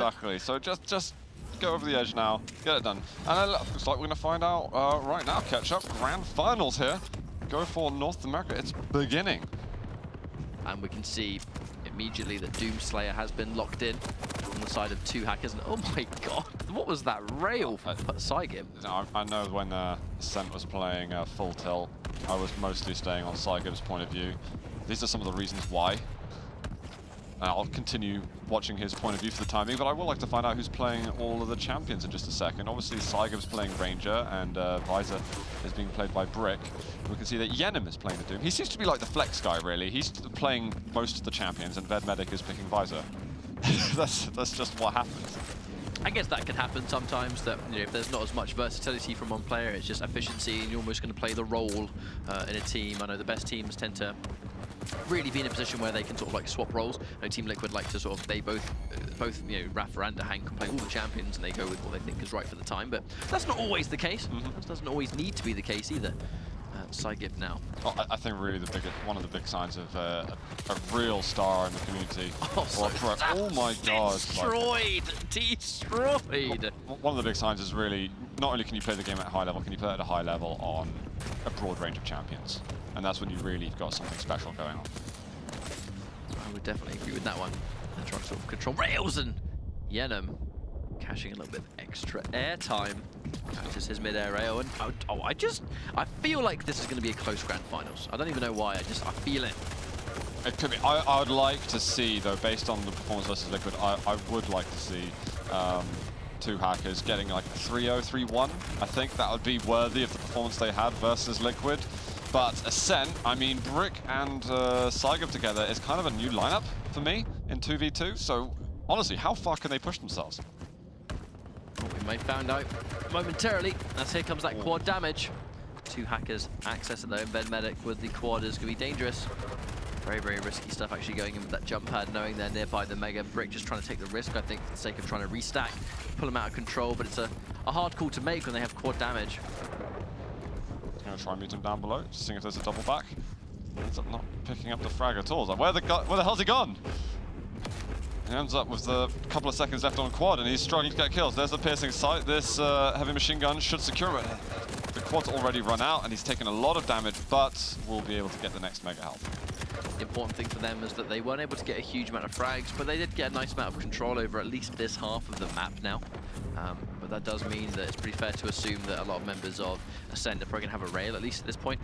Exactly. So just go over the edge now, get it done. And it looks like we're going to find out right now. Catch up, grand finals here. Go4 North America. It's beginning. And we can see immediately that Doomslayer has been locked in on the side of 2Hackers. And oh my god, what was that rail from Cygib? I know when Ascent was playing full tilt, I was mostly staying on Cygib's point of view. These are some of the reasons why. I'll continue watching his point of view for the time being, but I would like to find out who's playing all of the champions in just a second. Obviously, Cygib's playing Ranger, and Visor is being played by Brick. We can see that Yenim is playing the Doom. He seems to be like the flex guy, really. He's playing most of the champions, and Vedmedic is picking Visor. that's just what happens. I guess that can happen sometimes, that if there's not as much versatility from one player, it's just efficiency, and you're almost going to play the role in a team. I know the best teams tend to really be in a position where they can sort of like swap roles. Team Liquid like to sort of, they both Rafa and Hank can play all the champions and they go with what they think is right for the time, but that's not always the case. That doesn't always need to be the case either. Cygib now. Well, I think really one of the big signs of a real star in the community. Oh my god. Destroyed! One of the big signs is really, not only can you play the game at a high level, can you play it at a high level on a broad range of champions. And that's when you really got something special going on. I would definitely agree with that one. They're trying to sort of control rails, and Yenim cashing a little bit of extra airtime. Practice his mid-air rail, and I feel like this is going to be a close grand finals. I don't even know why, I feel it. It could be. I would like to see, though, based on the performance versus Liquid, I would like to see 2Hackers getting like 3-0, 3-1. I think that would be worthy of the performance they had versus Liquid. But Ascent, I mean, Brick and Cygib together is kind of a new lineup for me in 2v2. So, honestly, how far can they push themselves? We may find out momentarily, as here comes that quad damage. 2Hackers access it though, and Vedmedic with the quad is going to be dangerous. Very, very risky stuff actually going in with that jump pad, knowing they're nearby the Mega. Brick just trying to take the risk, I think, for the sake of trying to restack, pull them out of control, but it's a hard call to make when they have quad damage. Gonna try and meet him down below, just seeing if there's a double back. Ends up not picking up the frag at all. Like, where the hell's he gone? He ends up with a couple of seconds left on quad, and he's struggling to get kills. There's the piercing sight. This heavy machine gun should secure it. The quad's already run out, and he's taken a lot of damage, but will be able to get the next mega help. The important thing for them is that they weren't able to get a huge amount of frags, but they did get a nice amount of control over at least this half of the map now. But that does mean that it's pretty fair to assume that a lot of members of Ascent are probably going to have a rail, at least at this point.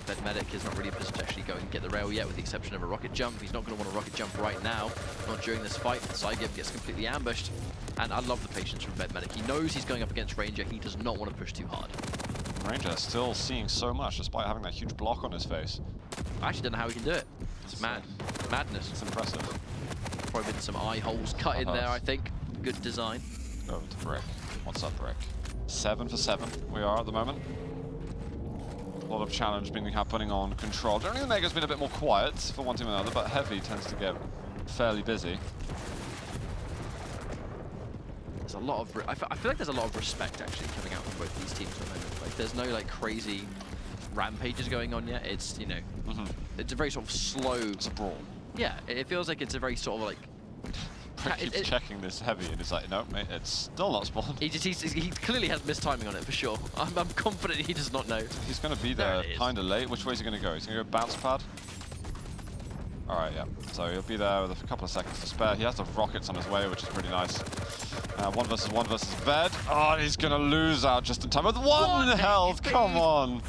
Vedmedic is not really in a position to actually go and get the rail yet, with the exception of a rocket jump. He's not going to want a rocket jump right now, not during this fight. Cygib gets completely ambushed, and I love the patience from Vedmedic. He knows he's going up against Ranger. He does not want to push too hard. Ranger still seeing so much, despite having that huge block on his face. I actually don't know how he can do it. It's mad. Madness. It's impressive. Probably been some eye holes cut in there, I think. Good design. Over to Brick. What's up, Brick? 7 for 7 we are at the moment. A lot of challenge being happening on control. Generally, the Mega's been a bit more quiet for one team or another, but Heavy tends to get fairly busy. There's a lot of... I feel like there's a lot of respect, actually, coming out from both these teams at the moment. Like, there's no, like, crazy rampages going on yet. It's, you know... It's a very sort of slow... It's a brawl. Yeah, it feels like it's a very sort of, like... Brick keeps checking this Heavy, and it's like, no, mate, it's still not spawned. He clearly has missed timing on it, for sure. I'm confident he does not know. He's going to be there kind of late. Which way is he going to go? He's going to go bounce pad? Alright, yeah. So he'll be there with a couple of seconds to spare. He has the rockets on his way, which is pretty nice. 1 versus 1 versus Ved. Oh, he's going to lose out just in time with 1 health. Come on.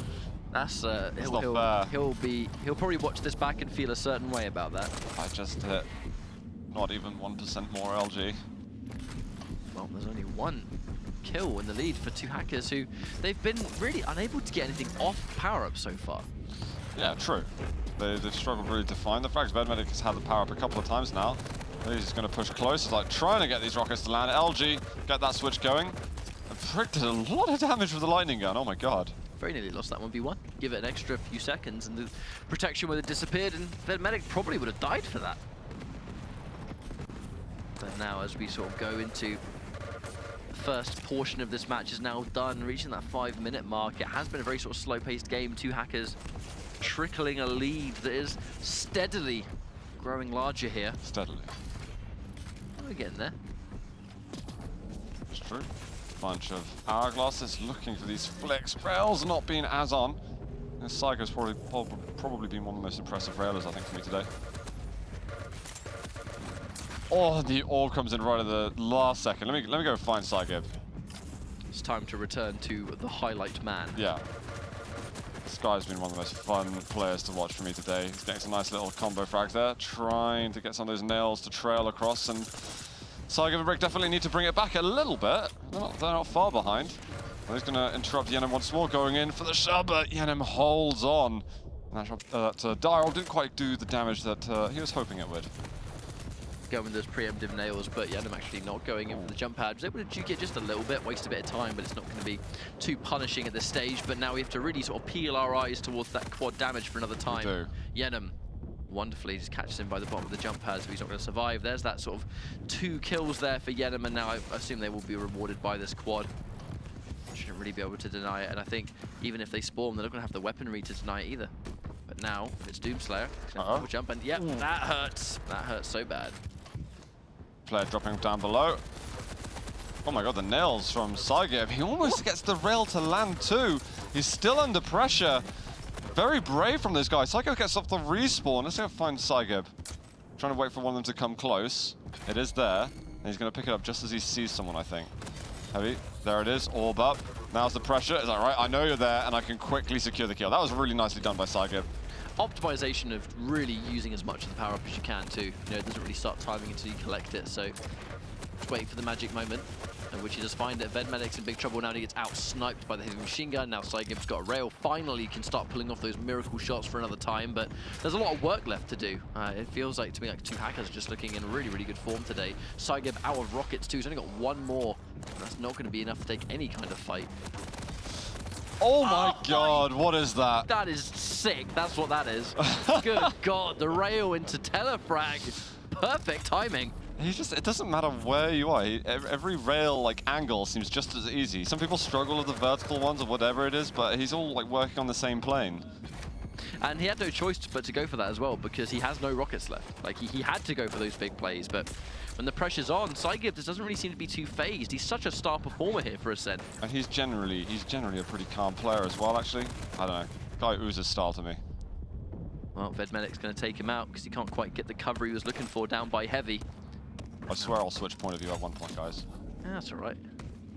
That's he'll probably watch this back and feel a certain way about that. I just hit not even 1% more LG. Well, there's only 1 kill in the lead for 2Hackers, who they've been really unable to get anything off power-up so far. Yeah, true. They've struggled really to find the frags. Vedmedic has had the power-up a couple of times now. He's going to push close. He's like trying to get these rockets to land. LG, get that switch going. Brick did a lot of damage with the lightning gun. Oh my god. Very nearly lost that 1v1. Give it an extra few seconds and the protection would have disappeared, and Vedmedic probably would have died for that. But now, as we sort of go into the first portion of this match is now done, reaching that 5-minute mark. It has been a very sort of slow-paced game. 2Hackers trickling a lead that is steadily growing larger here. Steadily. We're getting there. true. Bunch of hourglasses looking for these flicks. Rails not being as on. And Psycho's probably been one of the most impressive railers, I think, for me today. Oh, the orb comes in right at the last second. Let me go find Saigib. It's time to return to the highlight man. Yeah. This guy's been one of the most fun players to watch for me today. He's getting some nice little combo frags there, trying to get some of those nails to trail across, and Saigib and Brick definitely need to bring it back a little bit. They're not far behind. Well, he's going to interrupt Yenem once more, going in for the shove, but Yenem holds on. And that Dial didn't quite do the damage that he was hoping it would. Going with those preemptive nails, but Yenem actually not going in for the jump pad. Was able to juke it just a little bit, waste a bit of time, but it's not going to be too punishing at this stage. But now we have to really sort of peel our eyes towards that quad damage for another time. We do. Yenem wonderfully just catches him by the bottom of the jump pad, so he's not going to survive. There's that sort of 2 kills there for Yenem, and now I assume they will be rewarded by this quad. Shouldn't really be able to deny it, and I think even if they spawn, they're not going to have the weaponry to deny it either. But now it's Doomslayer. Jump, and yep, that hurts. That hurts so bad. Player dropping down below. Oh my god, the nails from Saigib. He almost gets the rail to land too. He's still under pressure. Very brave from this guy. Saigib gets off the respawn. Let's go find Saigib. Trying to wait for one of them to come close. It is there. And he's going to pick it up just as he sees someone, I think. Heavy. There it is. Orb up. Now's the pressure. Is that right? I know you're there, and I can quickly secure the kill. That was really nicely done by Saigib. Optimization of really using as much of the power up as you can too. You know, it doesn't really start timing until you collect it, so just waiting for the magic moment, in which he does find it. Vedmedic's in big trouble now. He gets out-sniped by the heavy machine gun. Now Saigib's got a rail. Finally, he can start pulling off those miracle shots for another time, but there's a lot of work left to do. It feels like, to me, like 2 hackers just looking in really, really good form today. Saigib out of rockets too. He's only got 1 more. That's not going to be enough to take any kind of fight. Oh my god, what is that? That is sick, that's what that is. Good god, the rail into telefrag. Perfect timing. It doesn't matter where you are. Every rail like angle seems just as easy. Some people struggle with the vertical ones or whatever it is, but he's all like working on the same plane. And he had no choice but to go for that as well, because he has no rockets left. Like, he had to go for those big plays, but when the pressure's on, Saigib doesn't really seem to be too phased. He's such a star performer here for Ascent. And he's generally a pretty calm player as well, actually. I don't know. Guy oozes style to me. Well, Vedmedic's going to take him out because he can't quite get the cover he was looking for down by Heavy. I swear I'll switch point of view at one point, guys. Yeah, that's all right.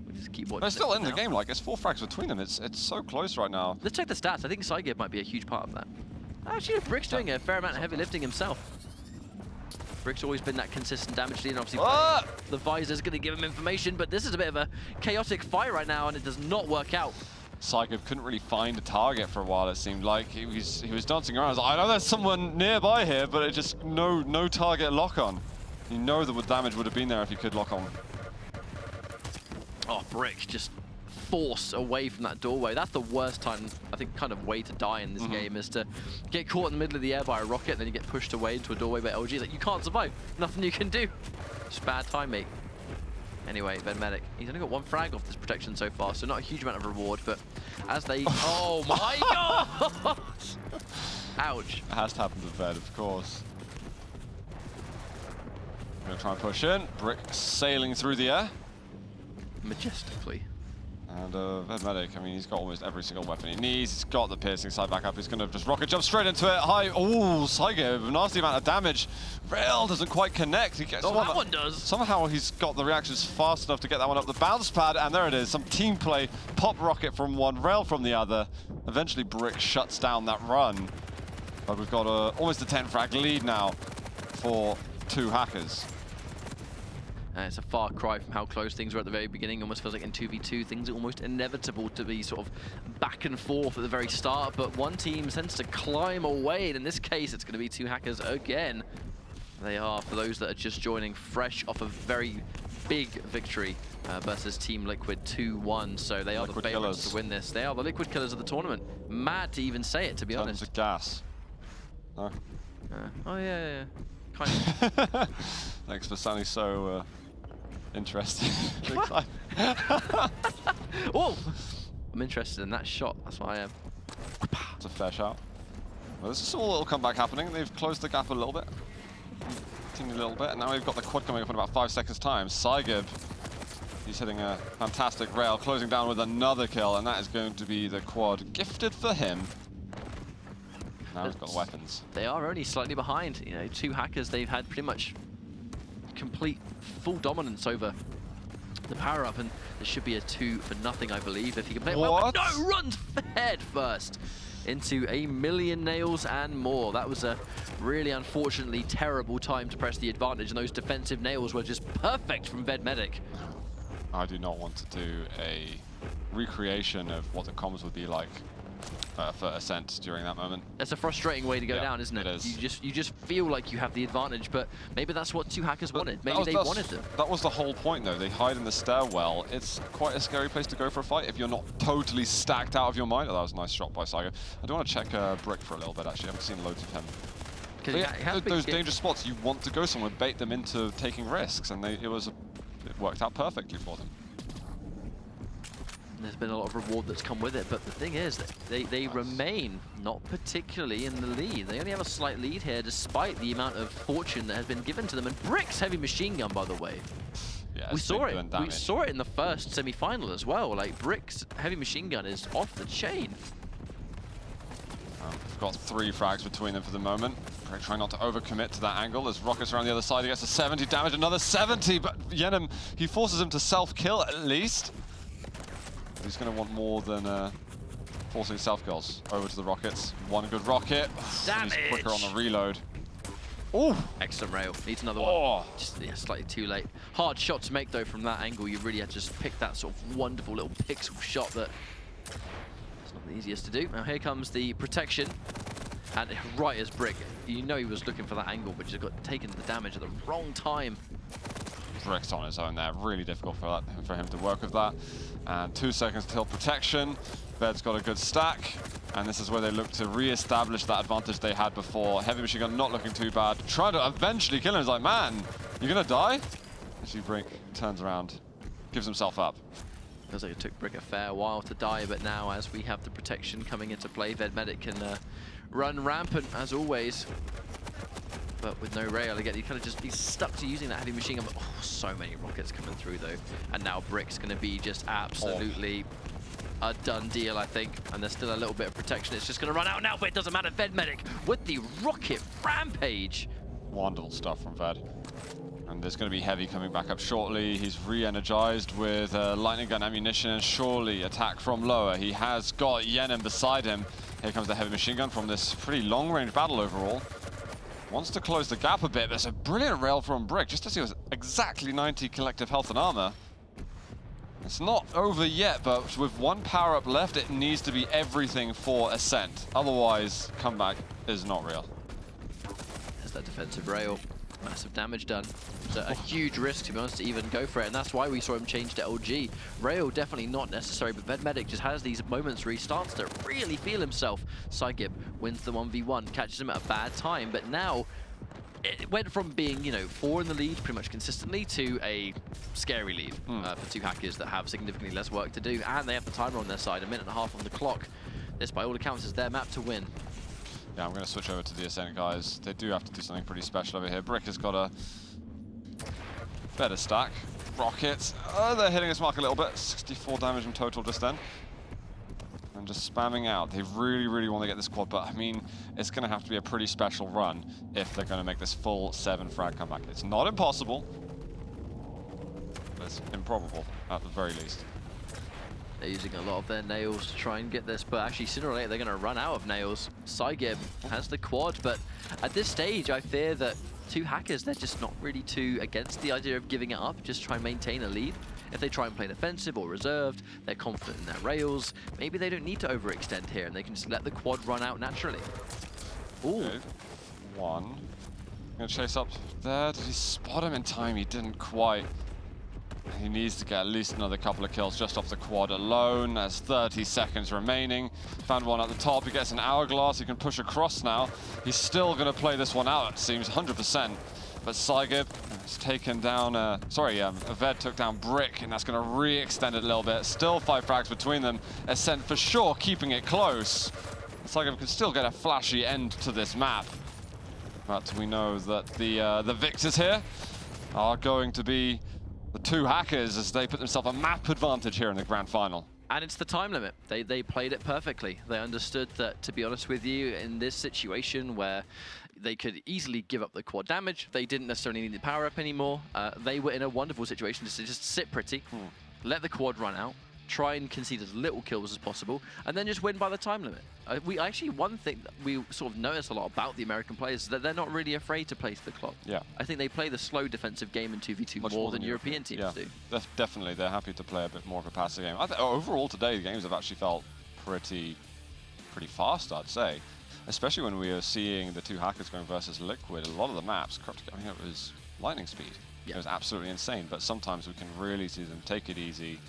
We'll just keep watching. They're still in the game, like, it's 4 frags between them. It's so close right now. Let's check the stats. I think Saigib might be a huge part of that. Actually, Brick's doing a fair amount of heavy lifting himself. Brick's always been that consistent damage lead, and obviously the visor's going to give him information, but this is a bit of a chaotic fight right now, and it does not work out. Saigib couldn't really find a target for a while, it seemed like. He was dancing around. I was like, I know there's someone nearby here, but it just no target lock on. You know the damage would have been there if you could lock on. Oh, Brick just force away from that doorway. That's the worst time, I think, kind of way to die in this game, is to get caught in the middle of the air by a rocket, and then you get pushed away into a doorway by LG. Like, you can't survive. Nothing you can do. Just bad time, mate. Anyway, Vedmedic, he's only got 1 frag off this protection so far, so not a huge amount of reward, but as they... Oh my god! Ouch. It has to happen to Ved, of course. I'm gonna try and push in. Brick sailing through the air. Majestically. And Vedmedic, I mean, he's got almost every single weapon he needs. He's got the piercing side back up. He's going to just rocket jump straight into it. High. Oh, Saigib, nasty amount of damage. Rail doesn't quite connect. He gets that one does. Somehow he's got the reactions fast enough to get that one up the bounce pad. And there it is. Some team play. Pop rocket from one, rail from the other. Eventually, Brick shuts down that run. But we've got almost a 10 frag lead now for 2 hackers. It's a far cry from how close things were at the very beginning. Almost feels like in 2v2, things are almost inevitable to be sort of back and forth at the very start, but one team tends to climb away, and in this case, it's going to be 2 hackers again. They are, for those that are just joining, fresh off a very big victory versus Team Liquid 2-1, so they are the favorites to win this. They are the Liquid Killers of the tournament. Mad to even say it, to be honest. Tons of gas. No? Oh, yeah. Kind of. Thanks for sounding so... interesting. Oh! I'm interested in that shot, that's what I am. It's a fair shot. Well, there's a small little comeback happening. They've closed the gap a little bit. Teeny little bit, and now we've got the quad coming up in about 5 seconds time. Saigib He's hitting a fantastic rail, closing down with another kill, and that is going to be the quad gifted for him. Now he's got weapons. They are only slightly behind. You know, 2 hackers, they've had pretty much complete full dominance over the power-up, and there should be a 2-0, I believe, if he can play it well. But no, runs head first into a million nails and more. That was a really unfortunately terrible time to press the advantage, and those defensive nails were just perfect from Vedmedic. I do not want to do a recreation of what the comms would be like for Ascent during that moment. It's a frustrating way to go down, isn't it? It is. You just feel like you have the advantage, but maybe that's what 2 hackers wanted. Maybe they wanted them. That was the whole point, though. They hide in the stairwell. It's quite a scary place to go for a fight if you're not totally stacked out of your mind. Oh, that was a nice shot by Saigo. I do want to check Brick for a little bit, actually. I haven't seen loads of him. Yeah, those dangerous spots, you want to go somewhere, bait them into taking risks, and it worked out perfectly for them. There's been a lot of reward that's come with it, but the thing is that they remain not particularly in the lead. They only have a slight lead here, despite the amount of fortune that has been given to them. And Brick's heavy machine gun, by the way. Yeah, we saw it. We saw it in the first semi-final as well. Like, Brick's heavy machine gun is off the chain. We've got 3 frags between them for the moment. Brick trying not to overcommit to that angle. As Rockets around the other side, he gets a 70 damage, another 70, but Yenem, he forces him to self-kill at least. He's going to want more than forcing self-kills. Over to the Rockets. One good rocket. Damage! He's quicker on the reload. Ooh! Excellent rail. Needs another one. Just, yeah, slightly too late. Hard shot to make, though, from that angle. You really had to just pick that sort of wonderful little pixel shot that it's not the easiest to do. Now here comes the protection. And right as Brick, you know he was looking for that angle, but just got taken the damage at the wrong time. Brick's on his own there. Really difficult for him to work with that. And 2 seconds till protection. Ved's got a good stack. And this is where they look to re-establish that advantage they had before. Heavy machine gun not looking too bad. Trying to eventually kill him. He's like, man, you're going to die? Actually, Brick turns around, gives himself up. Feels like it took Brick a fair while to die, but now as we have the protection coming into play, Vedmedic can run rampant as always. But with no rail, again, he's stuck to using that heavy machine gun. But, oh, so many rockets coming through, though. And now Brick's going to be just absolutely a done deal, I think. And there's still a little bit of protection. It's just going to run out now, but it doesn't matter. Vedmedic with the rocket rampage. Wonderful stuff from Ved. And there's going to be Heavy coming back up shortly. He's re-energized with lightning gun ammunition and surely attack from lower. He has got Yenem beside him. Here comes the heavy machine gun from this pretty long-range battle overall. Wants to close the gap a bit. There's a brilliant rail from Brick, just as he was exactly 90 collective health and armor. It's not over yet, but with 1 power-up left, it needs to be everything for Ascent. Otherwise, comeback is not real. There's that defensive rail. Massive damage done. It's a huge risk, to be honest, to even go for it, and that's why we saw him change to LG. Rail definitely not necessary, but Vedmedic just has these moments where he starts to really feel himself. Sygib wins the 1v1, catches him at a bad time, but now it went from being, you know, 4 in the lead pretty much consistently to a scary lead for 2 hackers that have significantly less work to do, and they have the timer on their side, 1.5 minutes on the clock. This, by all accounts, is their map to win. Yeah, I'm going to switch over to the Ascent guys. They do have to do something pretty special over here. Brick has got a better stack. Rockets, they're hitting his mark a little bit. 64 damage in total just then. And just spamming out. They really, really want to get this quad, but I mean, it's going to have to be a pretty special run if they're going to make this full 7 frag comeback. It's not impossible, but it's improbable at the very least. They're using a lot of their nails to try and get this, but actually sooner or later they're going to run out of nails. Sygib has the quad, but at this stage I fear that 2 hackers, they're just not really too against the idea of giving it up, just try and maintain a lead. If they try and play defensive or reserved, they're confident in their rails, maybe they don't need to overextend here and they can just let the quad run out naturally. Ooh. Okay. 1. Gonna chase up there. Did he spot him in time? He didn't quite. He needs to get at least another couple of kills just off the quad alone. There's 30 seconds remaining. Found one at the top. He gets an hourglass. He can push across now. He's still going to play this one out, it seems, 100%. But Sygib has taken down... Ved took down Brick, and that's going to re-extend it a little bit. Still 5 frags between them. Ascent for sure keeping it close. Sygib can still get a flashy end to this map. But we know that the victors here are going to be the two hackers as they put themselves a map advantage here in the grand final. And it's the time limit. They played it perfectly. They understood that, to be honest with you, in this situation where they could easily give up the quad damage, they didn't necessarily need the power up anymore. They were in a wonderful situation to just sit pretty, let the quad run out, try and concede as little kills as possible, and then just win by the time limit. One thing that we sort of notice a lot about the American players is that they're not really afraid to play to the clock. Yeah. I think they play the slow defensive game in 2v2 more than European teams do. Definitely, they're happy to play a bit more of a passive game. Overall today, the games have actually felt pretty fast, I'd say. Especially when we are seeing the two hackers going versus Liquid. A lot of the maps, I mean, it was lightning speed. Yeah. It was absolutely insane, but sometimes we can really see them take it easy.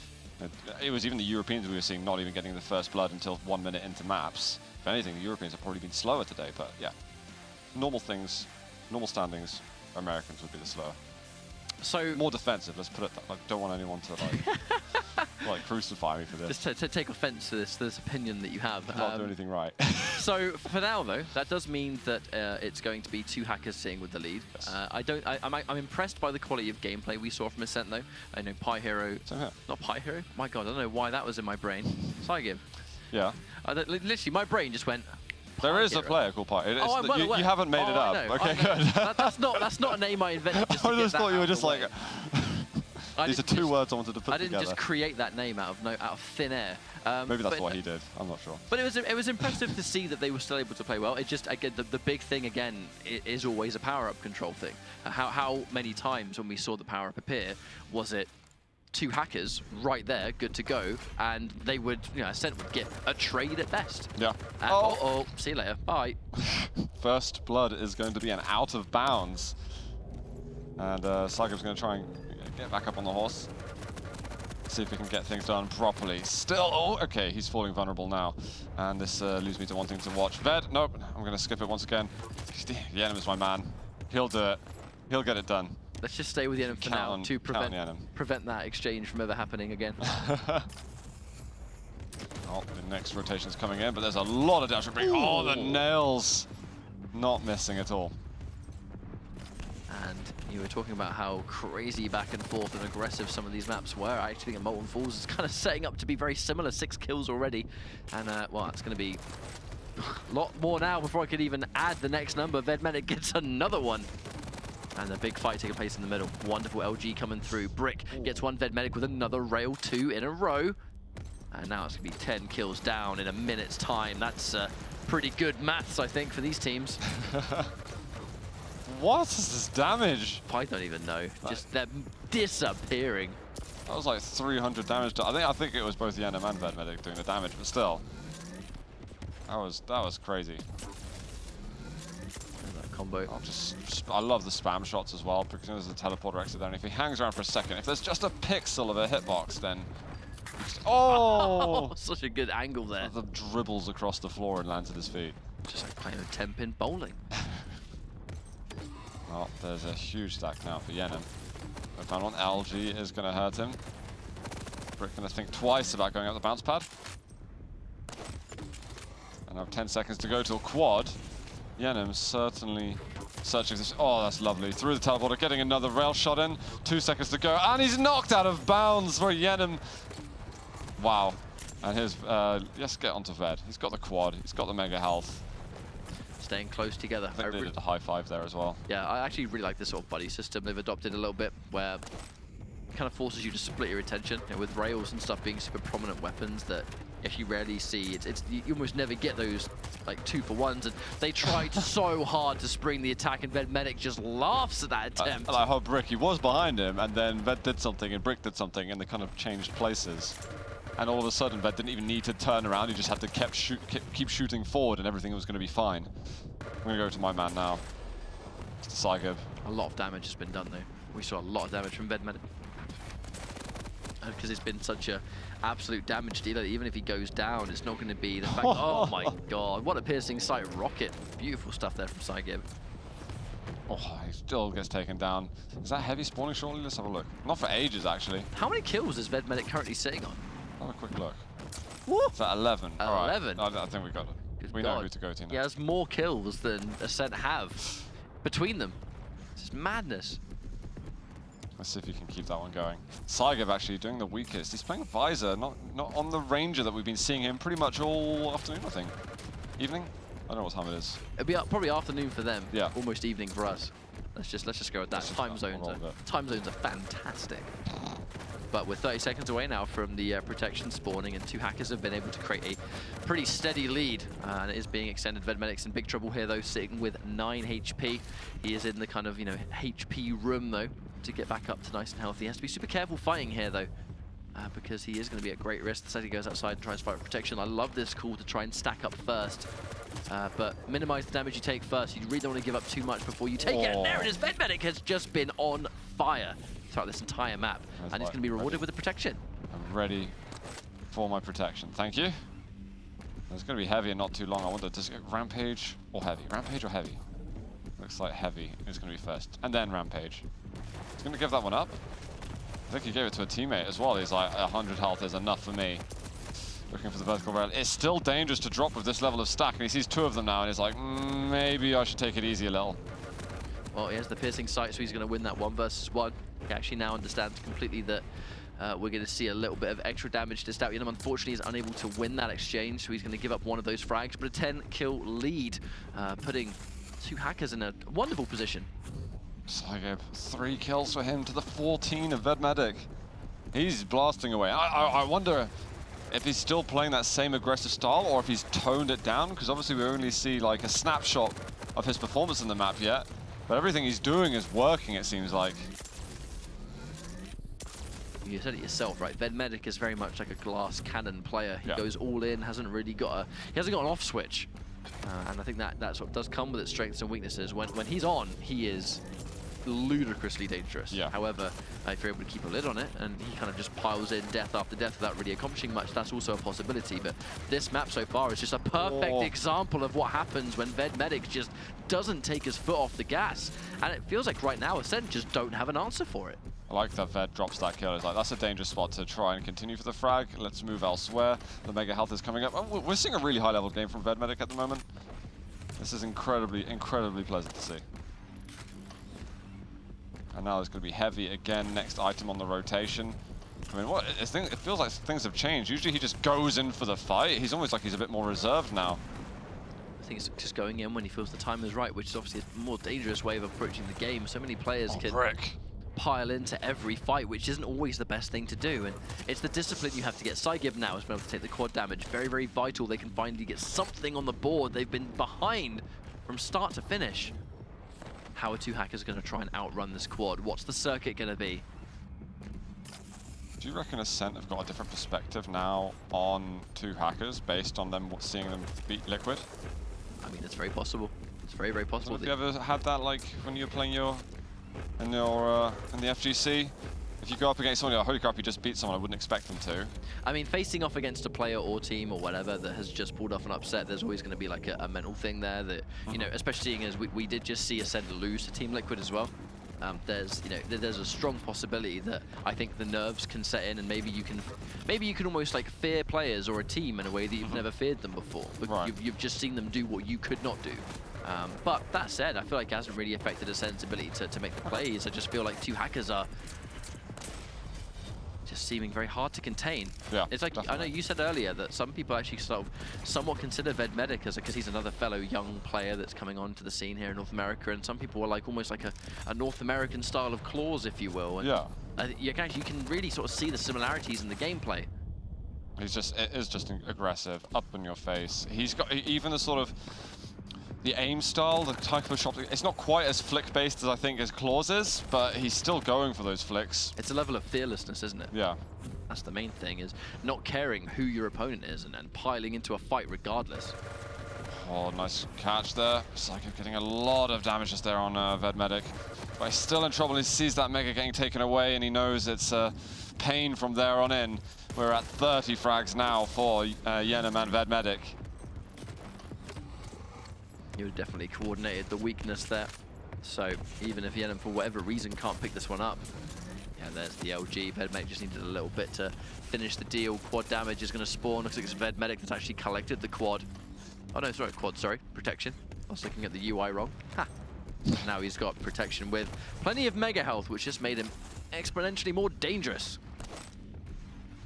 It was even the Europeans we were seeing not even getting the first blood until 1 minute into maps. If anything, the Europeans have probably been slower today, but yeah. Normal things, normal standings, Americans would be the slower. So more defensive, let's put it that. Like, don't want anyone to like crucify me for this. Just to take offense to this opinion that you have. Not do anything right. So for now though, that does mean that it's going to be two hackers sitting with the lead. Yes. I'm impressed by the quality of gameplay we saw from Ascent though. I know Pi Hero, not Pi Hero. My God, I don't know why that was in my brain. Saigib. Yeah. Literally, my brain just went. There is a player called Pi. You haven't made it up. Okay, good. That's not a name I invented. I just thought you were just like. These are two words I wanted to put together. I didn't just create that name out of thin air. Maybe that's what he did. I'm not sure. But it was impressive to see that they were still able to play well. It just, again, the big thing again is always a power-up control thing. How many times when we saw the power-up appear was it two hackers right there, good to go, and they would, Ascent would get a trade at best. Yeah. And, see you later. Bye. First blood is going to be an out of bounds, and Saigib's going to try and get back up on the horse. See if we can get things done properly. Still, okay, he's falling vulnerable now. And this leads me to wanting to watch Ved. Nope, I'm going to skip it once again. Yenim is my man. He'll do it. He'll get it done. Let's just stay with Yenim for now to prevent that exchange from ever happening again. Oh, the next rotation's coming in, but there's a lot of damage. Oh, the nails. Not missing at all. And you were talking about how crazy back and forth and aggressive some of these maps were. I actually think Molten Falls is kind of setting up to be very similar. 6 kills already. And, well, it's going to be a lot more now before I could even add the next number. Vedmedic gets another one. And a big fight taking place in the middle. Wonderful LG coming through. Brick gets one Vedmedic with another rail, 2 in a row. And now it's going to be 10 kills down in a minute's time. That's pretty good maths, I think, for these teams. What is this damage? I don't even know. Just they're disappearing. That was like 300 damage. I think it was both Yenim and Vedmedic doing the damage, but still. That was crazy. That combo. I love the spam shots as well, because there's a teleporter exit there, and if he hangs around for a second, if there's just a pixel of a hitbox, then oh! Such a good angle there. The dribbles across the floor and lands at his feet. Just like playing a 10-pin bowling. Well, there's a huge stack now for Yenim. The found one, LG is going to hurt him. Brick going to think twice about going up the bounce pad. And I have 10 seconds to go till quad. Yenim certainly searching this. Oh, that's lovely. Through the teleporter, getting another rail shot in. 2 seconds to go, and he's knocked out of bounds for Yenim. Wow. And here's, let's get onto Ved. He's got the quad, he's got the mega health. Staying close together. I think they did the high five there as well. Yeah, I actually really like this sort of buddy system they've adopted a little bit, where it kind of forces you to split your attention, with rails and stuff being super prominent weapons that if you rarely see, you almost never get those like 2-for-1s, and they tried so hard to spring the attack, and Vedmedic just laughs at that attempt. I hope Brick, he was behind him, and then Ved did something and Brick did something, and they kind of changed places. And all of a sudden, Ved didn't even need to turn around. He just had to keep shooting forward, and everything was going to be fine. I'm going to go to my man now. It's Saigib. A lot of damage has been done, though. We saw a lot of damage from Vedmedic. Because it's been such a absolute damage dealer. Even if he goes down, it's not going to be the fact. Oh my God! What a piercing sight rocket! Beautiful stuff there from Saigib. Oh, he still gets taken down. Is that heavy spawning shortly? Let's have a look. Not for ages, actually. How many kills is Vedmedic currently sitting on? Have a quick look. Woo! It's at 11. 11? Right. I think we got it. We know who to go to now. He has more kills than Ascent have between them. This is madness. Let's see if he can keep that one going. Saigev actually doing the weakest. He's playing Visor, not on the Ranger that we've been seeing him pretty much all afternoon, I think. Evening? I don't know what time it is. It'll be probably afternoon for them. Yeah. Almost evening for us. Let's just go with that. Time zones are fantastic. But we're 30 seconds away now from the protection spawning, and two hackers have been able to create a pretty steady lead. And it is being extended. Vedmedic's in big trouble here, though, sitting with 9 HP. He is in the kind of, HP room, though, to get back up to nice and healthy. He has to be super careful fighting here, though, because he is going to be at great risk. The second he goes outside and tries to fight for protection. I love this call to try and stack up first. But minimize the damage you take first. You really don't want to give up too much before you take it. And there it is. Vedmedic has just been on fire throughout this entire map. And he's going to be rewarded with the protection. I'm ready for my protection. Thank you. It's going to be heavy and not too long. I wonder, does it get Rampage or Heavy? Rampage or Heavy? Looks like Heavy is going to be first. And then Rampage. He's going to give that one up. I think he gave it to a teammate as well. He's like, 100 health is enough for me. Looking for the vertical rail. It's still dangerous to drop with this level of stack, and he sees 2 of them now, and he's like, maybe I should take it easy a little. Well, he has the piercing sight, so he's going to win that 1 versus 1. He actually now understands completely that we're going to see a little bit of extra damage to Stout Yenam. Unfortunately, he's unable to win that exchange, so he's going to give up one of those frags, but a 10-kill lead, putting two hackers in a wonderful position. Saigev, 3 kills for him to the 14 of Vedmedic. He's blasting away. I wonder if he's still playing that same aggressive style or if he's toned it down, because obviously we only see like a snapshot of his performance in the map yet, but everything he's doing is working, it seems like. You said it yourself, right? Vedmedic is very much like a glass cannon player. He goes all in, hasn't got an off switch, and I think that sort of does come with its strengths and weaknesses. When he's on, he is ludicrously dangerous. However, if you're able to keep a lid on it and he kind of just piles in death after death without really accomplishing much, that's also a possibility. But this map so far is just a perfect example of what happens when Vedmedic just doesn't take his foot off the gas. And it feels like right now Ascent just don't have an answer for it. I like that Ved drops that kill. It's like, that's a dangerous spot to try and continue for the frag. Let's move elsewhere. The mega health is coming up. Oh, we're seeing a really high level game from Vedmedic at the moment. This is incredibly, incredibly pleasant to see. And now there's going to be Heavy again, next item on the rotation. I mean, it feels like things have changed. Usually he just goes in for the fight. He's almost like he's a bit more reserved now. I think it's just going in when he feels the time is right, which is obviously a more dangerous way of approaching the game. So many players can pile into every fight, which isn't always the best thing to do. And it's the discipline you have to get. Saigev now has been able to take the quad damage. Very, very vital. They can finally get something on the board. They've been behind from start to finish. How are two hackers going to try and outrun this quad? What's the circuit going to be? Do you reckon Ascent have got a different perspective now on two hackers based on them seeing them beat Liquid? I mean, it's very possible. It's very, very possible. Have you ever had that, like, when you're playing in the FGC? If you go up against someone, you're like, holy crap, you just beat someone, I wouldn't expect them to. I mean, facing off against a player or team or whatever that has just pulled off an upset, there's always going to be like a mental thing there that, you know, especially seeing as we did just see Ascent lose to Team Liquid as well. There's a strong possibility that I think the nerves can set in, and maybe you can almost like fear players or a team in a way that you've never feared them before. But you've just seen them do what you could not do. But that said, I feel like it hasn't really affected Ascent's ability to make the plays. I just feel like two hackers are just seeming very hard to contain. Yeah, it's like, definitely. I know you said earlier that some people actually sort of somewhat consider Vedmedic because he's another fellow young player that's coming onto the scene here in North America, and some people are like almost like a North American style of claws, if you will. And you can really sort of see the similarities in the gameplay. It is just aggressive, up in your face. He's got even the sort of the aim style, the type of shot. It's not quite as flick-based as I think as Claws is, but he's still going for those flicks. It's a level of fearlessness, isn't it? Yeah. That's the main thing, is not caring who your opponent is and piling into a fight regardless. Oh, nice catch there. Saigev getting a lot of damage just there on Vedmedic. But he's still in trouble. He sees that Mega getting taken away, and he knows it's pain from there on in. We're at 30 frags now for Yenam and Vedmedic. You would definitely coordinated the weakness there. So even if Yenam, for whatever reason, can't pick this one up, yeah, there's the LG. Vedmedic just needed a little bit to finish the deal. Quad damage is going to spawn. Looks like it's Vedmedic that's actually collected the quad. Oh no, sorry, quad, sorry. Protection. I was looking at the UI wrong. Ha! Now he's got protection with plenty of mega health, which just made him exponentially more dangerous.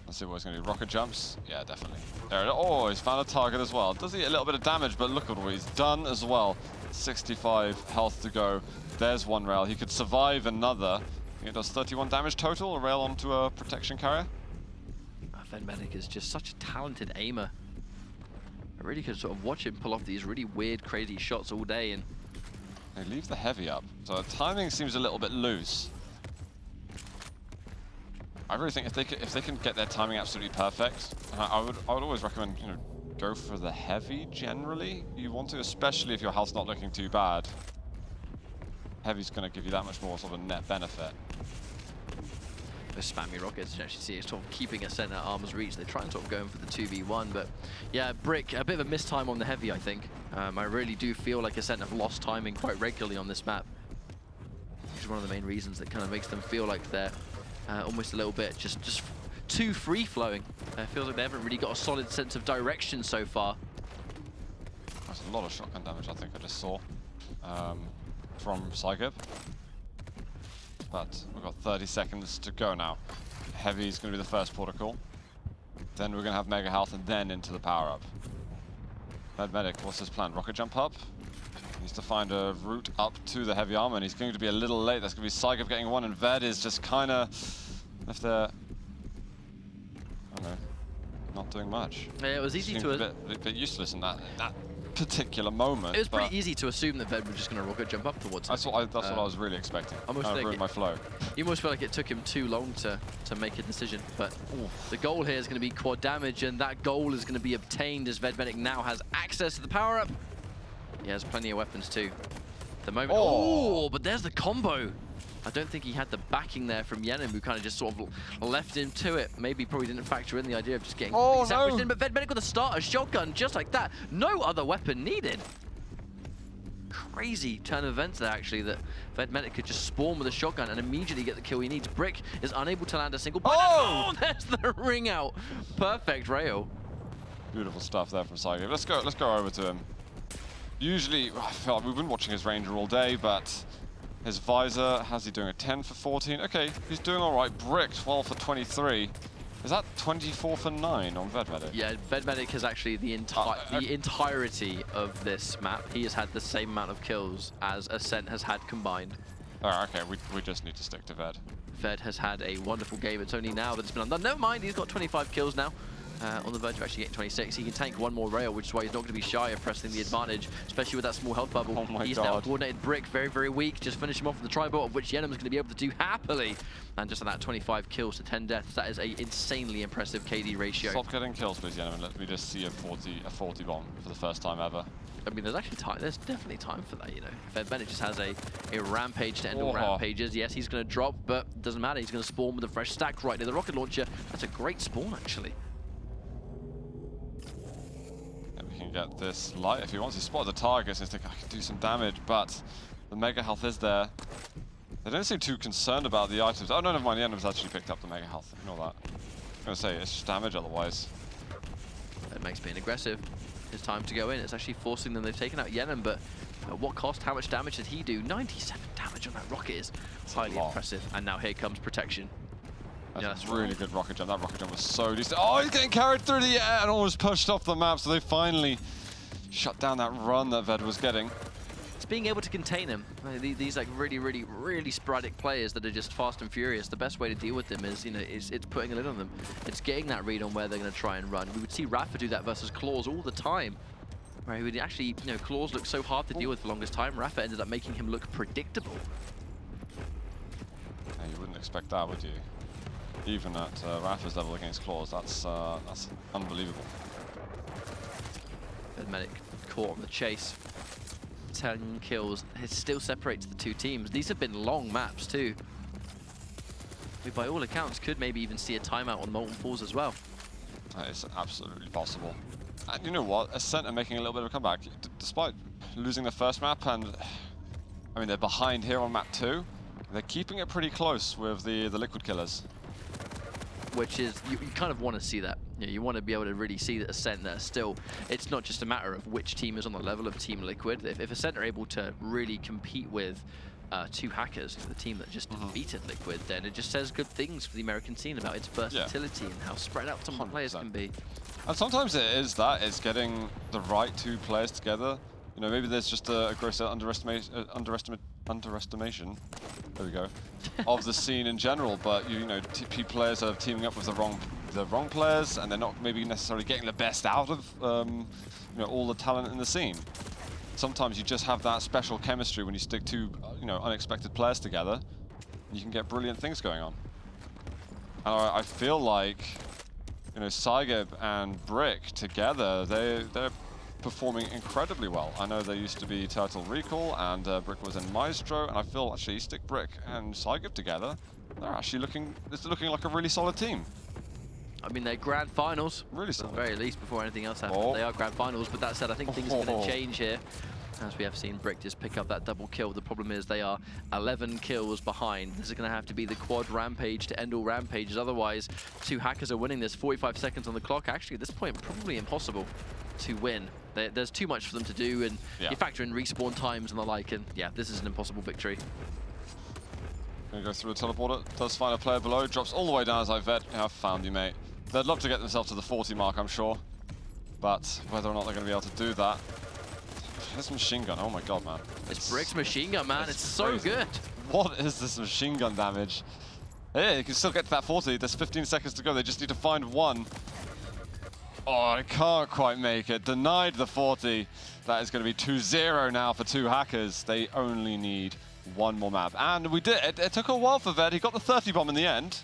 Let's see what he's going to do. Rocket jumps? Yeah, definitely. There it is. Oh, he's found a target as well. Does he get a little bit of damage, but look at what he's done as well. 65 health to go. There's one rail. He could survive another. I think it does 31 damage total, a rail onto a protection carrier. Vedmedic is just such a talented aimer. I really could sort of watch him pull off these really weird, crazy shots all day. And they leave the heavy up, so the timing seems a little bit loose. I really think if they can get their timing absolutely perfect, I would always recommend, you know, go for the heavy generally. You want to, especially if your health's not looking too bad. Heavy's going to give you that much more sort of net benefit. Those spammy rockets, you actually see it's sort of keeping Ascent at arm's reach. They try and sort of go in for the 2v1, but yeah, Brick, a bit of a mistime on the heavy, I think. I really do feel like Ascent have lost timing quite regularly on this map. Which is one of the main reasons that kind of makes them feel like they're almost a little bit just too free-flowing. It feels like they haven't really got a solid sense of direction so far. That's a lot of shotgun damage I think I just saw from Sygib. But we've got 30 seconds to go now. Heavy is going to be the first protocol. Then we're going to have Mega Health and then into the power-up. Vedmedic, what's his plan? Rocket jump up? He needs to find a route up to the heavy armor, and he's going to be a little late. That's going to be Sygib getting one, and Ved is just kind of left there. I don't know, not doing much. Yeah, it was easy to... a bit useless in that particular moment. It was pretty easy to assume that Ved was just going to rocket jump up towards him. That's what I was really expecting. Almost kind of like ruined my flow. You almost feel like it took him too long to make a decision, but the goal here is going to be quad damage, and that goal is going to be obtained as Vedmedic now has access to the power-up. He has plenty of weapons too. At the moment, oh, but there's the combo. I don't think he had the backing there from Yenim, who kind of just sort of left him to it. Maybe probably didn't factor in the idea of just getting sandwiched in, but Vedmedic with a starter shotgun just like that. No other weapon needed. Crazy turn of events there, actually, that Vedmedic could just spawn with a shotgun and immediately get the kill he needs. Brick is unable to land a single bullet. Oh, there's the ring out. Perfect rail. Beautiful stuff there from Sygib. Let's go over to him. Usually, I feel like we've been watching his Ranger all day, but his visor, how's he doing? A 10 for 14? Okay, he's doing all right. Brick, 12 for 23. Is that 24 for 9 on Vedmedic? Yeah, Vedmedic has actually the entirety of this map. He has had the same amount of kills as Ascent has had combined. Oh, okay, we just need to stick to Ved. Ved has had a wonderful game. It's only now that it's been undone. Never mind, he's got 25 kills now. On the verge of actually getting 26. He can tank one more rail, which is why he's not going to be shy of pressing the advantage, especially with that small health bubble. Oh my He's God. now coordinated Brick, very, very weak. Just finish him off with the tri-bot, of which Yenim is going to be able to do happily. And just on that 25 kills to 10 deaths, that is a insanely impressive KD ratio. Stop getting kills, please, Yenim, and let me just see a 40 bomb for the first time ever. I mean, there's actually time. There's definitely time for that, you know. Vedmedic just has a rampage to end all rampages. Yes, he's going to drop, but doesn't matter. He's going to spawn with a fresh stack right near the rocket launcher. That's a great spawn, actually. Get this light if he wants. He spotted the targets and he's thinking, I can do some damage, but the Mega Health is there. They don't seem too concerned about the items. Oh, no, never mind. The enemy's actually picked up the Mega Health. Ignore that. I'm going to say, it's just damage otherwise. That makes being aggressive. It's time to go in. It's actually forcing them. They've taken out Yenim, but at what cost? How much damage did he do? 97 damage on that rocket is highly impressive. And now here comes protection. That's a really good rocket jump. That rocket jump was so decent. Oh, he's getting carried through the air and almost pushed off the map, so they finally shut down that run that Ved was getting. It's being able to contain him. These like really sporadic players that are just fast and furious. The best way to deal with them is, you know, it's putting a lid on them. It's getting that read on where they're going to try and run. We would see Rafa do that versus Claws all the time. Where he would actually, you know, Claws looked so hard to deal with for the longest time. Rafa ended up making him look predictable. Yeah, you wouldn't expect that, would you? Even at Rafa's level against Claws, that's unbelievable. Vedmedic caught on the chase. 10 kills. It still separates the two teams. These have been long maps too. We, by all accounts, could maybe even see a timeout on Molten Falls as well. That is absolutely possible. And you know what? Ascent are making a little bit of a comeback. Despite losing the first map, and I mean, they're behind here on map 2. They're keeping it pretty close with the Liquid Killers. Which is, you kind of want to see that. You know, you want to be able to really see that Ascent there still, it's not just a matter of which team is on the level of Team Liquid. If Ascent are able to really compete with Two Hackers, the team that just defeated Liquid, then it just says good things for the American scene about its versatility and how spread out some of the players can be. And sometimes it is that, it's getting the right two players together. You know, maybe there's just a gross underestimation, there we go, of the scene in general, but you know, players are teaming up with the wrong players, and they're not maybe necessarily getting the best out of you know, all the talent in the scene. Sometimes you just have that special chemistry when you stick two you know, unexpected players together, and you can get brilliant things going on. And I feel like, you know, Cygib and Brick together, they're performing incredibly well. I know they used to be Turtle Recall, and Brick was in Maestro, and I feel actually stick Brick and Cygib together, they're actually it's looking like a really solid team. I mean, they're grand finals, really solid. At the very least, before anything else happens. They are grand finals, but that said, I think things are going to change here, as we have seen Brick just pick up that double kill. The problem is they are 11 kills behind. This is going to have to be the quad rampage to end all rampages. Otherwise, Two Hackers are winning this. 45 seconds on the clock. Actually, at this point, probably impossible to win. There's too much for them to do, and you factor in respawn times and the like, and yeah, this is an impossible victory. Gonna go through the teleporter, does find a player below, drops all the way down as Ived. Have found you, mate. They'd love to get themselves to the 40 mark, I'm sure, but whether or not they're going to be able to do that. This machine gun, oh my god, man. It's Brick's machine gun, man. It's so good. What is this machine gun damage? Hey, you can still get to that 40. There's 15 seconds to go. They just need to find one. Oh, I can't quite make it. Denied the 40. That is going to be 2-0 now for Two Hackers. They only need one more map. And we did it. It took a while for Ved. He got the 30 bomb in the end.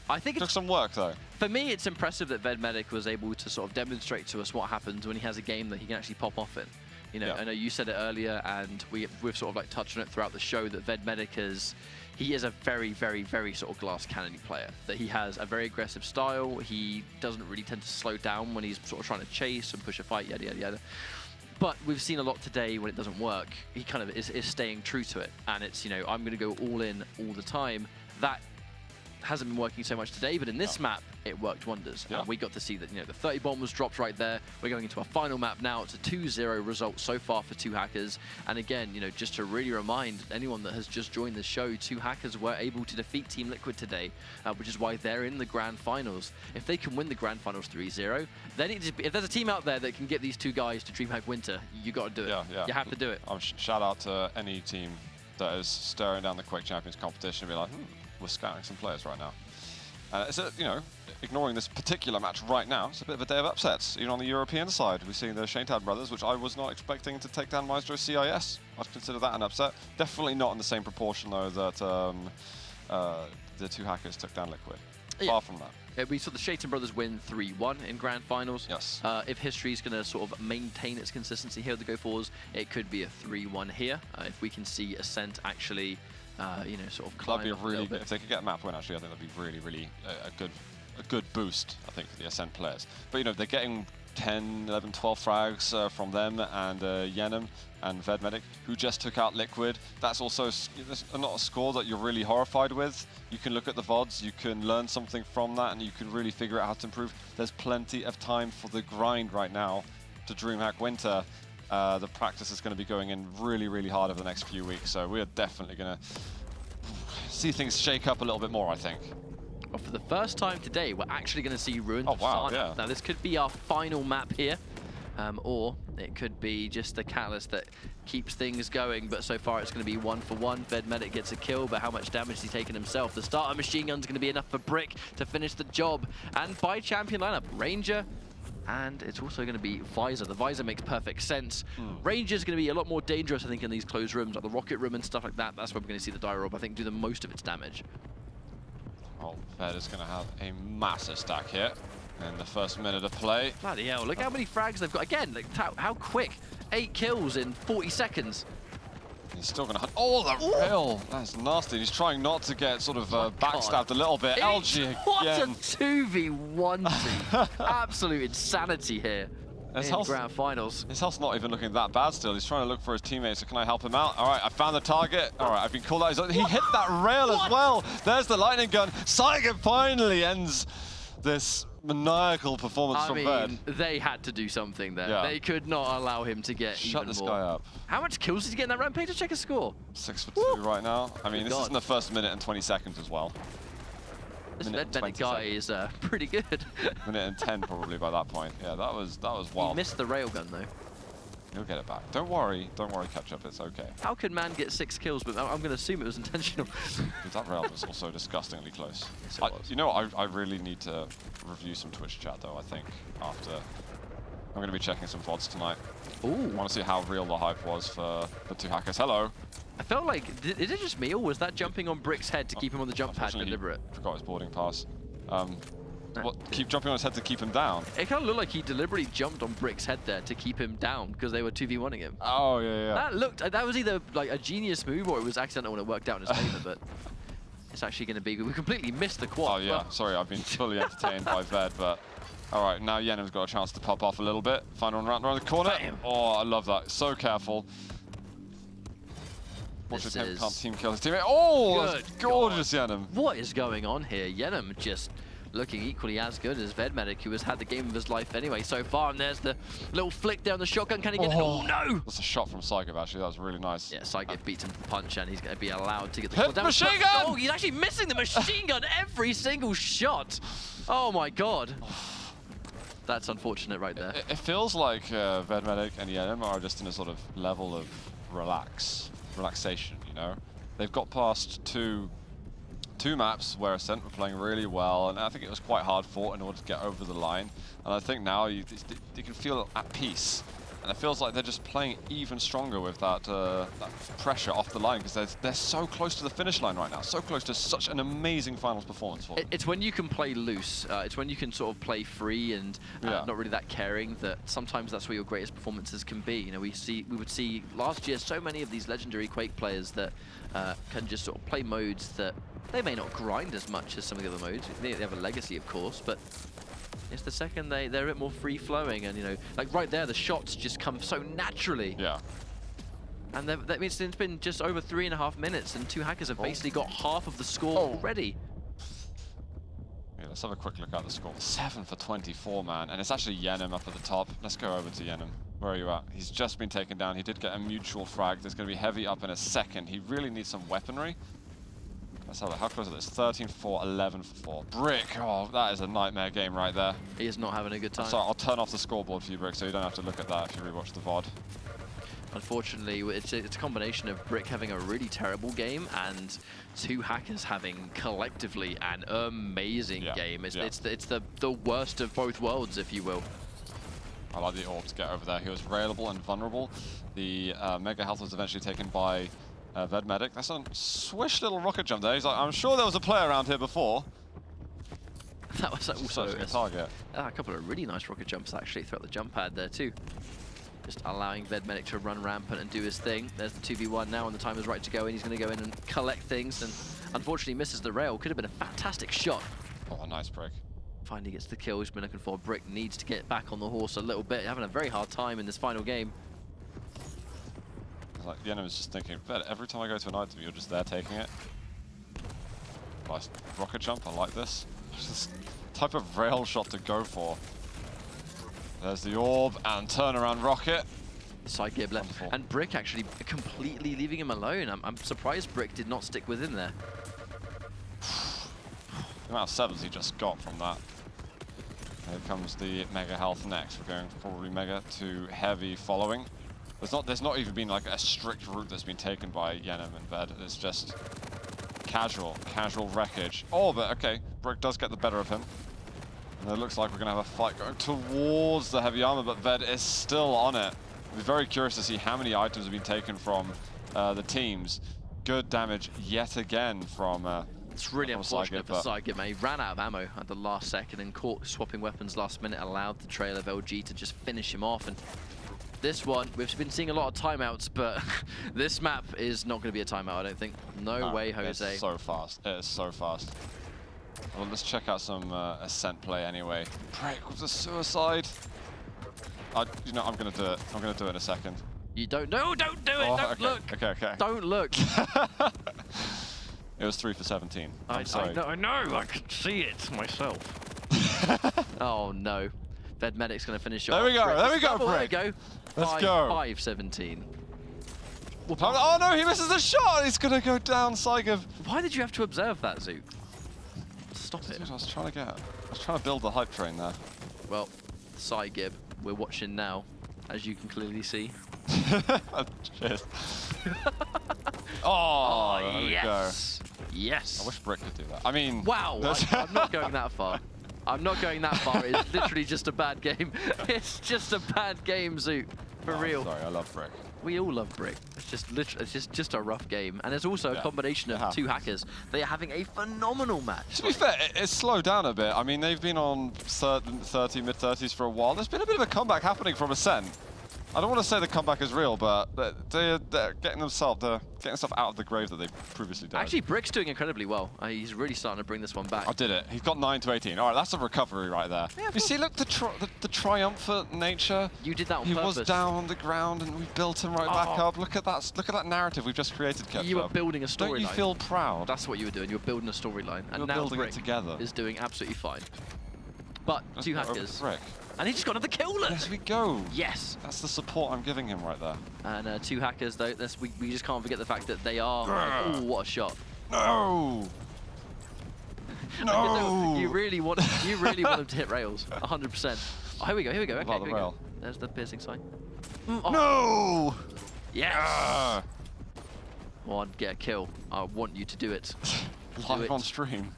I think it took some work, though. For me, it's impressive that Vedmedic was able to sort of demonstrate to us what happens when he has a game that he can actually pop off in. You know, I know you said it earlier, and we've sort of like touched on it throughout the show, that Vedmedic he is a very, very, very sort of glass cannon player. That he has a very aggressive style. He doesn't really tend to slow down when he's sort of trying to chase and push a fight, yada, yada, yada. But we've seen a lot today when it doesn't work. He kind of is staying true to it. And it's, you know, I'm going to go all in all the time. That hasn't been working so much today, but in this map, it worked wonders. And we got to see that, you know, the 30 bomb was dropped right there. We're going into a final map now. It's a 2-0 result so far for Two Hackers. And again, you know, just to really remind anyone that has just joined the show, Two Hackers were able to defeat Team Liquid today, which is why they're in the grand finals. If they can win the grand finals 3-0, then if there's a team out there that can get these two guys to DreamHack Winter, you got to do it. You have to do it. Shout out to any team that is staring down the Quake Champions competition and be like, we're scouting some players right now. It's you know, ignoring this particular match right now, it's a bit of a day of upsets. Even on the European side, we've seen the Shaintad brothers, which I was not expecting to take down Maestro CIS. I'd consider that an upset. Definitely not in the same proportion, though, that the Two Hackers took down Liquid. Far from that. We saw the Shaitan brothers win 3-1 in grand finals. Yes. If history is going to sort of maintain its consistency here with the Go4s, it could be a 3-1 here. If we can see Ascent actually, you know, sort of climb that'd be a really good. If they could get a map win, actually, I think that'd be really, really a good boost, I think, for the Ascent players. But, you know, they're getting 10, 11, 12 frags from them and Yenem and Vedmedic, who just took out Liquid. That's also not a score that you're really horrified with. You can look at the VODs, you can learn something from that, and you can really figure out how to improve. There's plenty of time for the grind right now to DreamHack Winter. The practice is going to be going in really, really hard over the next few weeks, so we are definitely going to see things shake up a little bit more, I think. Well, for the first time today, we're actually going to see Ruins of wow, Sana. Now, this could be our final map here, or it could be just the catalyst that keeps things going, but so far it's going to be 1-for-1. Vedmedic gets a kill, but how much damage has he taken himself? The starter machine gun's going to be enough for Brick to finish the job, and by champion lineup, Ranger, and it's also going to be Visor. The Visor makes perfect sense. Ranger's going to be a lot more dangerous, I think, in these closed rooms, like the rocket room and stuff like that. That's where we're going to see the Dire Orb, I think, do the most of its damage. Oh, Ved is going to have a massive stack here in the first minute of play. Bloody hell, look how many frags they've got. Again, like, how quick. 8 kills in 40 seconds. He's still going to hunt. Oh, the rail! That's nasty. He's trying not to get sort of backstabbed a little bit. LG again. What a 2v1 team. Absolute insanity here in grand finals. His health's not even looking that bad still. He's trying to look for his teammates. So can I help him out? All right, I found the target. All right, I've been called out. He hit that rail as well. There's the lightning gun. Cygib finally ends this maniacal performance from Ved. They had to do something there. Yeah. They could not allow him to get Shut even this more. guy up. How much kills did he get in that rampage? To check his score. 6 for 2 right now. I mean, Good this God. is in the first minute and 20 seconds as well. This Minute and Vedmedic 20 guy is pretty good. Minute and 10 probably by that point. Yeah, that was wild. He missed the railgun though. He'll get it back. Don't worry, catch up, it's okay. How could man get 6 kills? But I'm going to assume it was intentional. Dude, that rail was also disgustingly close. Yes, it was. You know what, I really need to review some Twitch chat though, I think, after. I'm going to be checking some VODs tonight. Ooh. I want to see how real the hype was for the 2 hackers. Hello. I felt like, is it just me, or was that jumping on Brick's head to keep him on the jump pad deliberate? He forgot his boarding pass. Keep jumping on his head to keep him down? It kind of looked like he deliberately jumped on Brick's head there to keep him down because they were 2v1ing him. Oh, yeah. That was either like a genius move or it was accidental when it worked out in his favor, but it's actually going to be, we completely missed the quad. Oh, yeah, sorry, I've been fully entertained by Ved, but all right, now Yenim's got a chance to pop off a little bit. Final one around the corner. Bam. Oh, I love that. So careful. Watch This him is can't team kill his teammate. Oh, that's Good gorgeous, Yenim. What is going on here? Yenim just looking equally as good as Vedmedic, who has had the game of his life anyway so far. And there's the little flick down the shotgun. Can he get it? Oh, no! That's a shot from Psychic, actually. That was really nice. Yeah, Psychic beats him to the punch, and he's going to be allowed to get the Hit kill down. machine gun! Oh, he's actually missing the machine gun every single shot. Oh, my God. That's unfortunate right there. It feels like Vedmedic and Yenim are just in a sort of level of relaxation, you know? They've got past two maps where Ascent were playing really well, and I think it was quite hard fought in order to get over the line. And I think now you can feel at peace. And it feels like they're just playing even stronger with that pressure off the line, because they're so close to the finish line right now, so close to such an amazing finals performance for them. It's when you can play loose, it's when you can sort of play free and not really that caring, that sometimes that's where your greatest performances can be. You know, we would see last year so many of these legendary Quake players that can just sort of play modes that they may not grind as much as some of the other modes. They have a legacy, of course, but it's the second they're a bit more free-flowing, and you know, like right there, the shots just come so naturally. Yeah. And that means it's been just over 3.5 minutes, and 2 hackers have basically got half of the score already. Yeah, let's have a quick look at the score. 7 for 24, man, and it's actually Yenim up at the top. Let's go over to Yenim. Where are you at? He's just been taken down. He did get a mutual frag. There's going to be heavy up in a second. He really needs some weaponry. Let's have a look. How close is this? 13 for 4, 11 for 4. Brick! Oh, that is a nightmare game right there. He is not having a good time. Sorry, I'll turn off the scoreboard for you, Brick, so you don't have to look at that if you rewatch the VOD. Unfortunately, it's a combination of Brick having a really terrible game and 2 hackers having collectively an amazing game. It's the worst of both worlds, if you will. I like the orb to get over there. He was railable and vulnerable. The Mega Health was eventually taken by Vedmedic. That's a swish little rocket jump there. He's like, I'm sure there was a player around here before. That was also a target. A couple of really nice rocket jumps actually throughout the jump pad there too. Just allowing Vedmedic to run rampant and do his thing. There's the 2v1 now, and the time is right to go in. He's going to go in and collect things, and unfortunately misses the rail. Could have been a fantastic shot. Oh, nice Brick. Finally gets the kill he's been looking for. Brick needs to get back on the horse a little bit. Having a very hard time in this final game. It's like Yenim was just thinking, Ved, every time I go to an item, you're just there taking it. Nice rocket jump, I like this. Just type of rail shot to go for. There's the orb and turnaround rocket. Side gear left. And Brick actually completely leaving him alone. I'm surprised Brick did not stick with him there. The amount of sevens he just got from that. Here comes the Mega Health next. We're going probably Mega to Heavy following. There's not even been like a strict route that's been taken by Yenim and Ved. It's just casual wreckage. Oh, but okay, Brick does get the better of him. And it looks like we're gonna have a fight going towards the heavy armor, but Ved is still on it. I'll be very curious to see how many items have been taken from the teams. Good damage yet again from it's really unfortunate for Psychic, man. He ran out of ammo at the last second and caught swapping weapons last minute, allowed the trail of LG to just finish him off. And this one, we've been seeing a lot of timeouts, but this map is not going to be a timeout, I don't think. No way, Jose. It's so fast. It is so fast. Well, let's check out some Ascent play anyway. Break with the suicide. You know, I'm going to do it. I'm going to do it in a second. You don't. No, don't do it. Oh, don't look. Okay. Don't look. It was 3 for 17. I'm sorry. I know. I can see it myself. Oh no. Vedmedic's going to finish off. There we go, Brick. there we go, There we Brick. go. Let's go. 5-17. Oh no, he misses the shot! He's gonna go down, Saigev. Why did you have to observe that, Zoot? Stop it. Dude, I was trying to build the hype train there. Well, Saigev, we're watching now, as you can clearly see. Cheers. Oh, there we go. Yes. I wish Brick could do that. I mean... Wow, I'm not going that far. I'm not going that far. It's literally just a bad game. It's just a bad game, Zoot. For real. Sorry, I love Brick. We all love Brick. It's just literally, it's just a rough game, and it's also a combination of two hackers. They are having a phenomenal match. To be fair, it's slowed down a bit. I mean, they've been on 30, mid-30s for a while. There's been a bit of a comeback happening from Ascent. I don't want to say the comeback is real, but they're getting themselves out of the grave that they previously did. Actually, Brick's doing incredibly well. He's really starting to bring this one back. I did it. He's got 9 to 18. All right, that's a recovery right there. Yeah, you see, look, the triumphant nature. You did that on he purpose. He was down on the ground, and we built him right back up. Look at that! Look at that narrative we've just created, Ketchup. You were building a storyline. Don't you feel proud? That's what you were doing. You were building a storyline, and now building Brick it together. is doing absolutely fine. But two hackers. Brick. And he just got another kill, look! Yes, we go! Yes! That's the support I'm giving him right there. And two hackers, though, we just can't forget the fact that they are... Oh, what a shot. No! No! You really want them to hit rails, 100%. Oh, here we go, okay, about the rail? There's the piercing sign. No! Yes! One, get a kill. I want you to do it. Live on stream.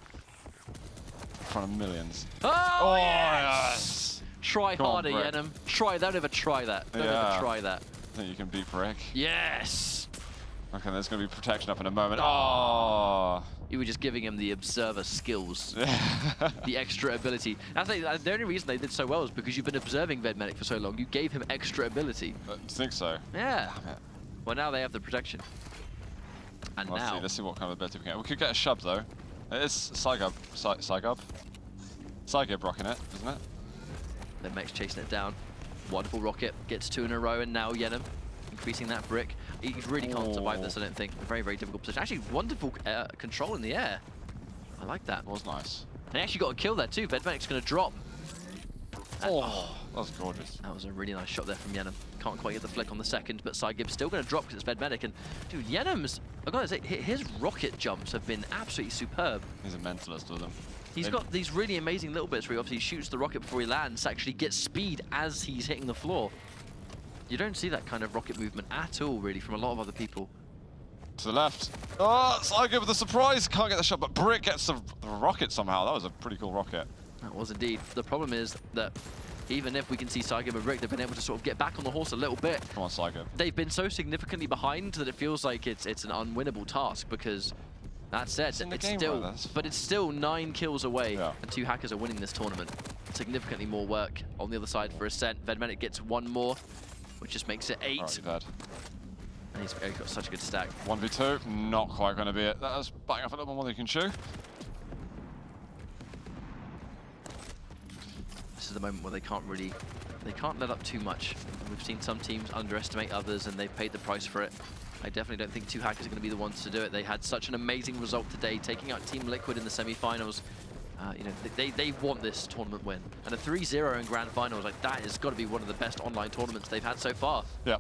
In front of millions. Oh, yes! Try Come on, harder, Brick. Yenem. Don't ever try that. Don't ever try that. I think you can beat Brick. Yes! Okay, there's going to be protection up in a moment. Oh! You were just giving him the observer skills. The extra ability. I think the only reason they did so well is because you've been observing Vedmedic for so long. You gave him extra ability. I think so. Yeah. Damn it. Well, now they have the protection. And now... Let's see what kind of ability we can get. We could get a shove, though. It's Saigub. Saigub rocking it, isn't it? Vedmedic's chasing it down. Wonderful rocket. Gets 2 in a row, and now Yenem increasing that brick. He really can't survive this, I don't think. A very, very difficult position. Actually, wonderful control in the air. I like that. That was nice. And he actually got a kill there, too. Vedmedic's going to drop. Oh, that was gorgeous. That was a really nice shot there from Yenem. Can't quite get the flick on the second, but Saigib's still going to drop because it's Vedmedic. And, dude, Yenem's... I've got to say, his rocket jumps have been absolutely superb. He's a mentalist with them. He's got these really amazing little bits where he obviously shoots the rocket before he lands to actually get speed as he's hitting the floor. You don't see that kind of rocket movement at all, really, from a lot of other people. To the left. Oh, Saigub with the surprise. Can't get the shot, but Brick gets the rocket somehow. That was a pretty cool rocket. That was indeed. The problem is that even if we can see Saigib and Brick, they've been able to sort of get back on the horse a little bit. Come on, Saigub. They've been so significantly behind that it feels like it's an unwinnable task because... That said, it's still 9 kills away, and 2 hackers are winning this tournament. Significantly more work on the other side for Ascent. Vedmedic gets 1 more, which just makes it 8. Right, and he's got such a good stack. 1v2, not quite going to be it. That was backing off a little more than you can chew. This is the moment where they can't let up too much. We've seen some teams underestimate others, and they've paid the price for it. I definitely don't think 2 hackers are going to be the ones to do it. They had such an amazing result today, taking out Team Liquid in the semi-finals. You know, they want this tournament win. And a 3-0 in grand finals, like that has got to be one of the best online tournaments they've had so far. Yeah,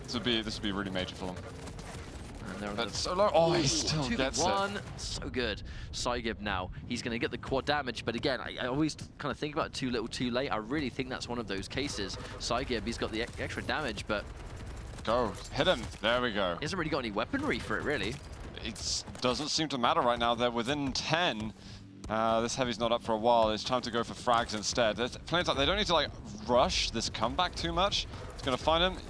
this would be really major for them. And they're on That's so low. Oh, he still 2v1. gets it. So good. Saigib now, he's going to get the quad damage, but again, I always kind of think about too little, too late. I really think that's one of those cases. Saigib, he's got the extra damage, but go, hit him. There we go. He hasn't really got any weaponry for it, really. It doesn't seem to matter right now. They're within 10. This heavy's not up for a while. It's time to go for frags instead. There's plenty of time. They don't need to like rush this comeback too much. It's going to find him.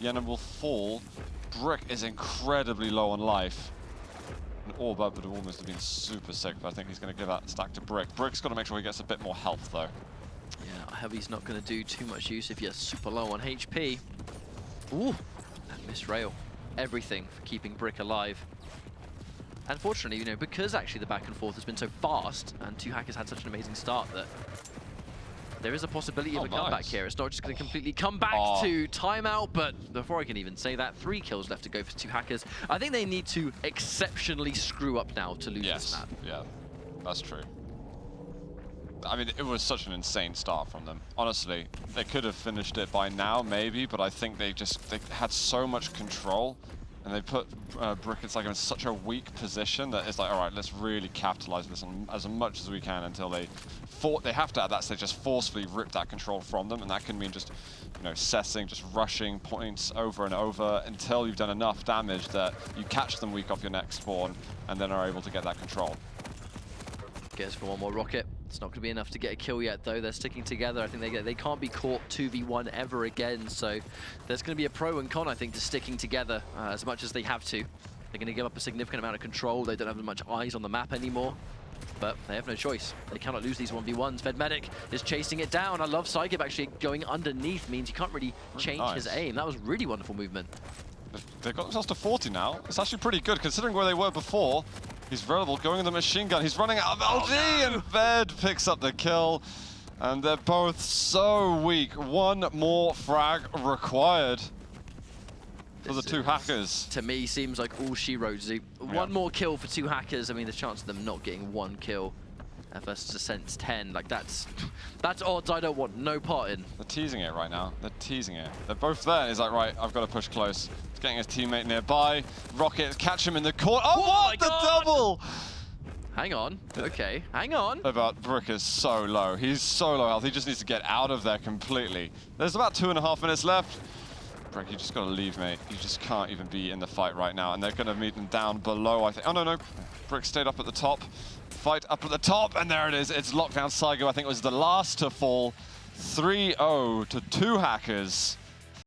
Yenem will fall. Brick is incredibly low on life. An orb up would almost have been super sick, but I think he's going to give that stack to Brick. Brick's got to make sure he gets a bit more health, though. Yeah, heavy's not going to do too much use if you're super low on HP. Ooh, that missed rail. Everything for keeping Brick alive. Unfortunately, you know, because actually the back and forth has been so fast, and 2 hackers had such an amazing start that there is a possibility of a comeback here. It's not just going to completely come back to timeout, but before I can even say that, 3 kills left to go for 2 hackers. I think they need to exceptionally screw up now to lose this map. Yeah, that's true. I mean, it was such an insane start from them. Honestly, they could have finished it by now, maybe, but I think they had so much control, and they put Brickets like in such a weak position that it's like, all right, let's really capitalize this on as much as we can until they have to at that stage just forcefully rip that control from them, and that can mean just, you know, cessing, just rushing points over and over until you've done enough damage that you catch them weak off your next spawn, and then are able to get that control. Guess for one more rocket. It's not going to be enough to get a kill yet, though. They're sticking together. I think they can't be caught 2v1 ever again. So there's going to be a pro and con, I think, to sticking together as much as they have to. They're going to give up a significant amount of control. They don't have as much eyes on the map anymore. But they have no choice. They cannot lose these 1v1s. Vedmedic is chasing it down. I love Saigib actually going underneath. Means you can't really change his aim. That was really wonderful movement. They've got themselves to 40 now. It's actually pretty good considering where they were before. He's vulnerable, going in the machine gun. He's running out of LG, and Ved picks up the kill. And they're both so weak. One more frag required for the two hackers. To me, seems like all she wrote, Zoo. One more kill for two hackers. I mean, the chance of them not getting one kill versus Ascent's 10, like that's odds I don't want no part in. They're teasing it right now. They're teasing it. They're both there. He's like, right, I've got to push close. He's getting his teammate nearby. Rocket catch him in the corner. Oh, what? The double! Hang on. Okay, hang on. About Brick is so low. He's so low health. He just needs to get out of there completely. There's about 2.5 minutes left. Brick, you just got to leave, mate. You just can't even be in the fight right now. And they're going to meet them down below, I think. Oh, no. Brick stayed up at the top. Fight up at the top, and there it is. It's lockdown. Saigo, I think, was the last to fall. 3-0 to two hackers.